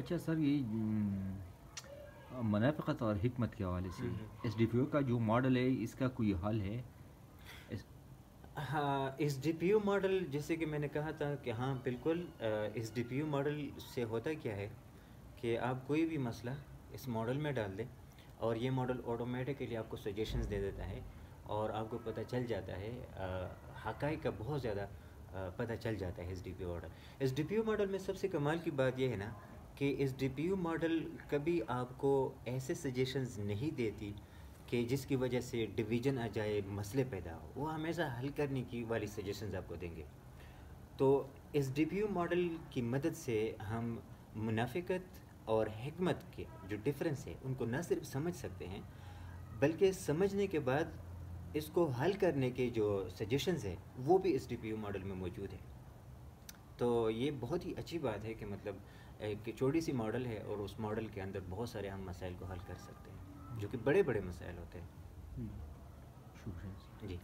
اچھا سر، یہ منافقت اور حکمت کے حوالے سے ایس ڈی پی او کا جو ماڈل ہے اس کا کوئی حل ہے؟ اس- ہاں، S D P U model جیسے کہ میں نے کہا تھا کہ ہاں بالکل، S D P U model سے ہوتا کیا ہے کہ آپ کوئی بھی مسئلہ اس ماڈل میں ڈال دیں اور یہ ماڈل آٹومیٹکلی آپ کو سجیشنز دے دیتا ہے اور آپ کو پتہ چل جاتا ہے، حقائق کا بہت زیادہ پتہ چل جاتا ہے S D P U model. S D P U model میں سب سے کمال کی بات یہ ہے نا کہ S D P U model کبھی آپ کو ایسے سجیشنز نہیں دیتی کہ جس کی وجہ سے ڈویژن آ جائے، مسئلے پیدا ہو. وہ ہمیشہ حل کرنے کی والی سجیشنز آپ کو دیں گے. تو S D P U model کی مدد سے ہم منافقت اور حکمت کے جو ڈفرینس ہے ان کو نہ صرف سمجھ سکتے ہیں بلکہ سمجھنے کے بعد اس کو حل کرنے کے جو سجیشنز ہیں وہ بھی S D P U model میں موجود ہے. تو یہ بہت ہی اچھی بات ہے کہ مطلب ایک چھوٹی سی ماڈل ہے اور اس ماڈل کے اندر بہت سارے ہم مسائل کو حل کر سکتے ہیں جو کہ بڑے بڑے مسائل ہوتے ہیں. شکریہ. جی.